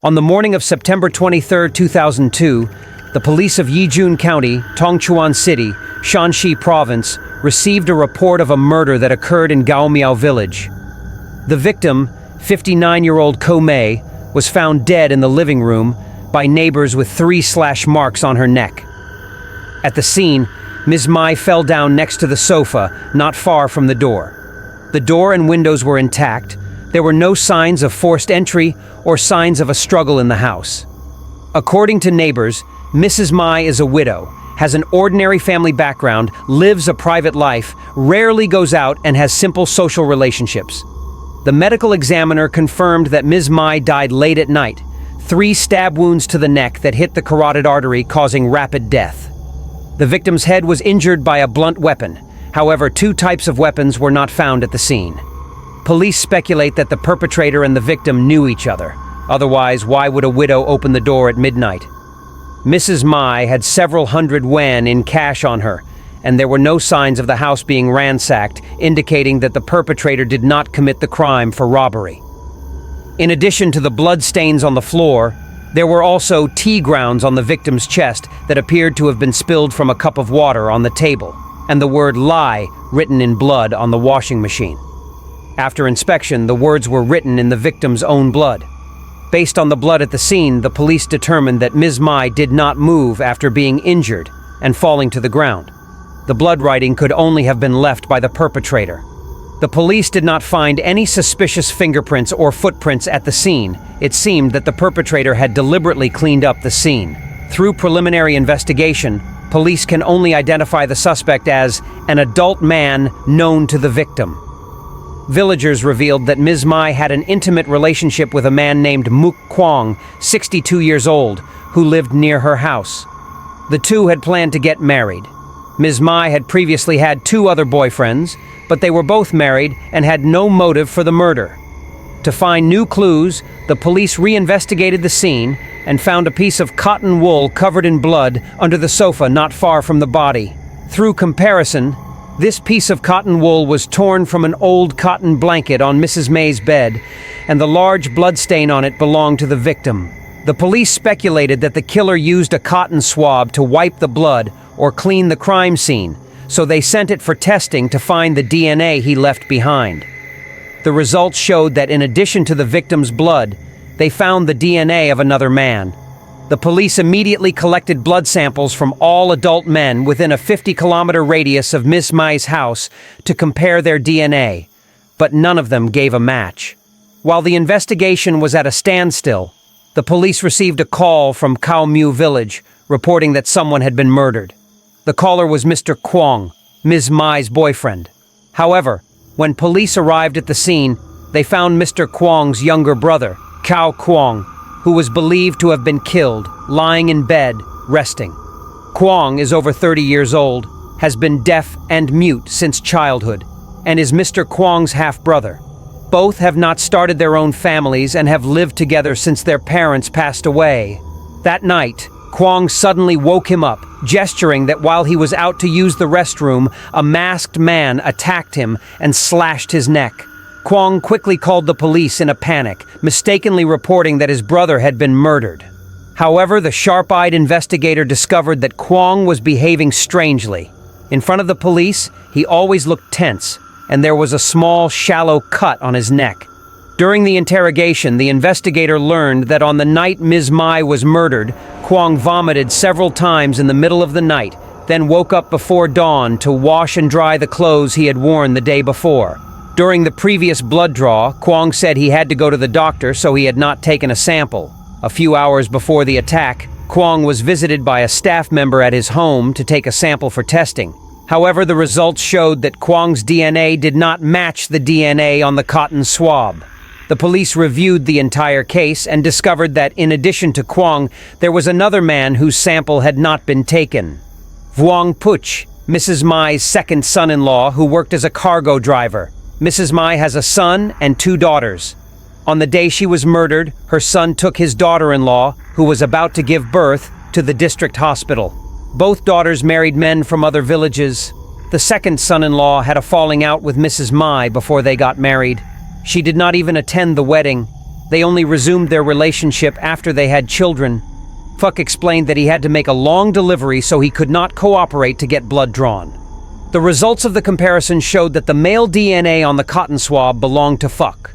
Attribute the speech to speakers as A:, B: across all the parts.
A: On the morning of September 23, 2002, the police of Yijun County, Tongchuan City, Shanxi Province, received a report of a murder that occurred in Gaomiao village. The victim, 59-year-old Ko Mei, was found dead in the living room by neighbors with 3 slash marks on her neck. At the scene, Ms. Mai fell down next to the sofa, not far from the door. The door and windows were intact. There were no signs of forced entry or signs of a struggle in the house. According to neighbors, Mrs. Mai is a widow, has an ordinary family background, lives a private life, rarely goes out, and has simple social relationships. The medical examiner confirmed that Ms. Mai died late at night, 3 stab wounds to the neck that hit the carotid artery, causing rapid death. The victim's head was injured by a blunt weapon. However, 2 types of weapons were not found at the scene. Police speculate that the perpetrator and the victim knew each other. Otherwise, why would a widow open the door at midnight? Mrs. Mai had several hundred yuan in cash on her, and there were no signs of the house being ransacked, indicating that the perpetrator did not commit the crime for robbery. In addition to the blood stains on the floor, there were also tea grounds on the victim's chest that appeared to have been spilled from a cup of water on the table, and the word "lie" written in blood on the washing machine. After inspection, the words were written in the victim's own blood. Based on the blood at the scene, the police determined that Ms. Mai did not move after being injured and falling to the ground. The blood writing could only have been left by the perpetrator. The police did not find any suspicious fingerprints or footprints at the scene. It seemed that the perpetrator had deliberately cleaned up the scene. Through preliminary investigation, police can only identify the suspect as an adult man known to the victim. Villagers revealed that Ms. Mai had an intimate relationship with a man named Muk Kwong, 62 years old, who lived near her house. The two had planned to get married. Ms. Mai had previously had 2 other boyfriends, but they were both married and had no motive for the murder. To find new clues, the police reinvestigated the scene and found a piece of cotton wool covered in blood under the sofa not far from the body. Through comparison, this piece of cotton wool was torn from an old cotton blanket on Mrs. Mai's bed, and the large blood stain on it belonged to the victim. The police speculated that the killer used a cotton swab to wipe the blood or clean the crime scene, so they sent it for testing to find the DNA he left behind. The results showed that in addition to the victim's blood, they found the DNA of another man. The police immediately collected blood samples from all adult men within a 50-kilometer radius of Ms. Mai's house to compare their DNA, but none of them gave a match. While the investigation was at a standstill, the police received a call from Gaomiao village reporting that someone had been murdered. The caller was Mr. Kwong, Ms. Mai's boyfriend. However, when police arrived at the scene, they found Mr. Kwong's younger brother, Cao Gang, who was believed to have been killed, lying in bed, resting. Kwong is over 30 years old, has been deaf and mute since childhood, and is Mr. Kwong's half-brother. Both have not started their own families and have lived together since their parents passed away. That night, Kwong suddenly woke him up, gesturing that while he was out to use the restroom, a masked man attacked him and slashed his neck. Kwong quickly called the police in a panic, mistakenly reporting that his brother had been murdered. However, the sharp-eyed investigator discovered that Kwong was behaving strangely. In front of the police, he always looked tense, and there was a small, shallow cut on his neck. During the interrogation, the investigator learned that on the night Ms. Mai was murdered, Kwong vomited several times in the middle of the night, then woke up before dawn to wash and dry the clothes he had worn the day before. During the previous blood draw, Kwong said he had to go to the doctor, so he had not taken a sample. A few hours before the attack, Kwong was visited by a staff member at his home to take a sample for testing. However, the results showed that Kwong's DNA did not match the DNA on the cotton swab. The police reviewed the entire case and discovered that in addition to Kwong, there was another man whose sample had not been taken. Vuong Puch, Mrs. Mai's second son-in-law, who worked as a cargo driver. Mrs. Mai has a son and 2 daughters. On the day she was murdered, her son took his daughter-in-law, who was about to give birth, to the district hospital. Both daughters married men from other villages. The second son-in-law had a falling out with Mrs. Mai before they got married. She did not even attend the wedding. They only resumed their relationship after they had children. Fuck explained that he had to make a long delivery so he could not cooperate to get blood drawn. The results of the comparison showed that the male DNA on the cotton swab belonged to Fuck.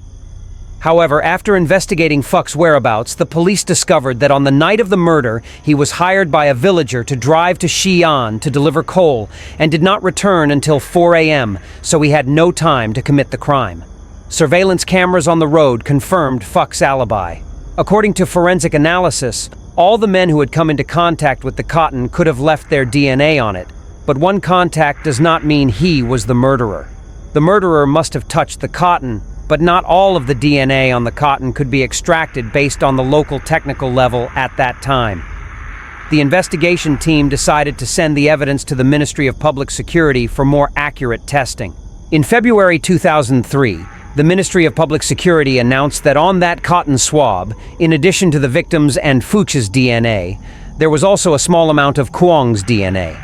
A: However, after investigating Fuck's whereabouts, the police discovered that on the night of the murder, he was hired by a villager to drive to Xi'an to deliver coal and did not return until 4 a.m., so he had no time to commit the crime. Surveillance cameras on the road confirmed Fuck's alibi. According to forensic analysis, all the men who had come into contact with the cotton could have left their DNA on it, but one contact does not mean he was the murderer. The murderer must have touched the cotton, but not all of the DNA on the cotton could be extracted based on the local technical level at that time. The investigation team decided to send the evidence to the Ministry of Public Security for more accurate testing. In February 2003, the Ministry of Public Security announced that on that cotton swab, in addition to the victim's and Fuch's DNA, there was also a small amount of Kwong's DNA.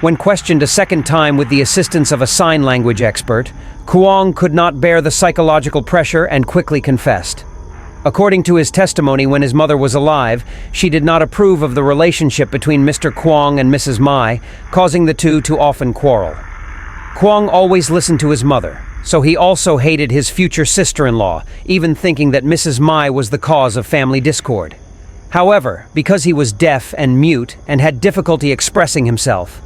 A: When questioned a second time with the assistance of a sign language expert, Kwong could not bear the psychological pressure and quickly confessed. According to his testimony when his mother was alive, she did not approve of the relationship between Mr. Kwong and Mrs. Mai, causing the two to often quarrel. Kwong always listened to his mother, so he also hated his future sister-in-law, even thinking that Mrs. Mai was the cause of family discord. However, because he was deaf and mute and had difficulty expressing himself,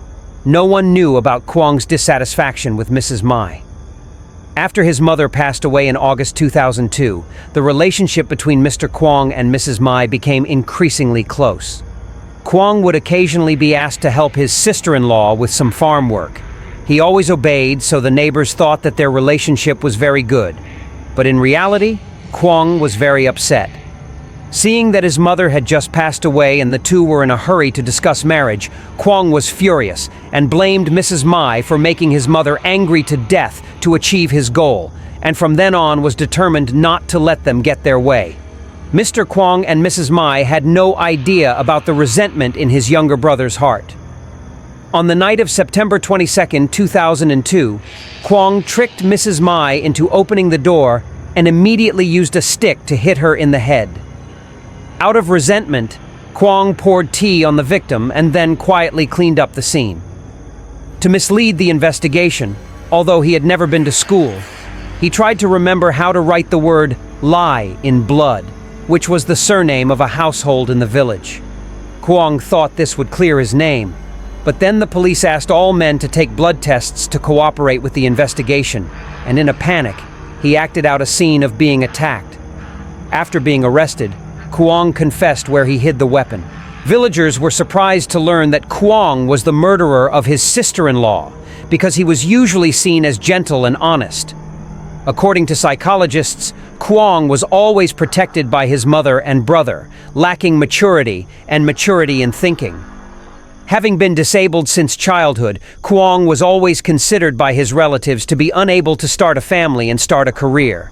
A: no one knew about Kwong's dissatisfaction with Mrs. Mai. After his mother passed away in August 2002, the relationship between Mr. Kwong and Mrs. Mai became increasingly close. Kwong would occasionally be asked to help his sister-in-law with some farm work. He always obeyed, so the neighbors thought that their relationship was very good. But in reality, Kwong was very upset. Seeing that his mother had just passed away and the two were in a hurry to discuss marriage, Kwong was furious and blamed Mrs. Mai for making his mother angry to death to achieve his goal, and from then on was determined not to let them get their way. Mr. Kwong and Mrs. Mai had no idea about the resentment in his younger brother's heart. On the night of September 22, 2002, Kwong tricked Mrs. Mai into opening the door and immediately used a stick to hit her in the head. Out of resentment, Kwong poured tea on the victim and then quietly cleaned up the scene. To mislead the investigation, although he had never been to school, he tried to remember how to write the word "lie" in blood, which was the surname of a household in the village. Kwong thought this would clear his name, but then the police asked all men to take blood tests to cooperate with the investigation, and in a panic, he acted out a scene of being attacked. After being arrested, Kwong confessed where he hid the weapon. Villagers were surprised to learn that Kwong was the murderer of his sister-in-law, because he was usually seen as gentle and honest. According to psychologists, Kwong was always protected by his mother and brother, lacking maturity in thinking. Having been disabled since childhood, Kwong was always considered by his relatives to be unable to start a family and start a career.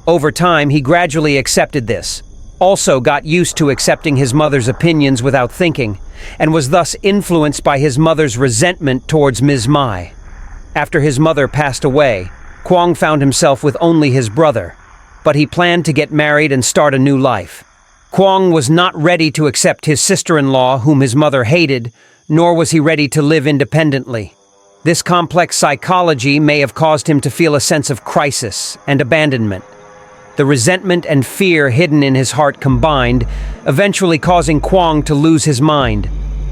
A: Over time, he gradually accepted this, also got used to accepting his mother's opinions without thinking, and was thus influenced by his mother's resentment towards Ms. Mai. After his mother passed away, Kwong found himself with only his brother, but he planned to get married and start a new life. Kwong was not ready to accept his sister-in-law, whom his mother hated, nor was he ready to live independently. This complex psychology may have caused him to feel a sense of crisis and abandonment. The resentment and fear hidden in his heart combined, eventually causing Kwong to lose his mind.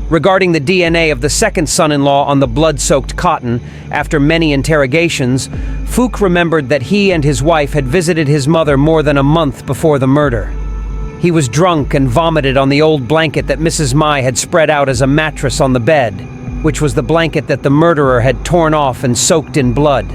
A: Regarding the DNA of the second son-in-law on the blood-soaked cotton, after many interrogations, Fook remembered that he and his wife had visited his mother more than a month before the murder. He was drunk and vomited on the old blanket that Mrs. Mai had spread out as a mattress on the bed, which was the blanket that the murderer had torn off and soaked in blood.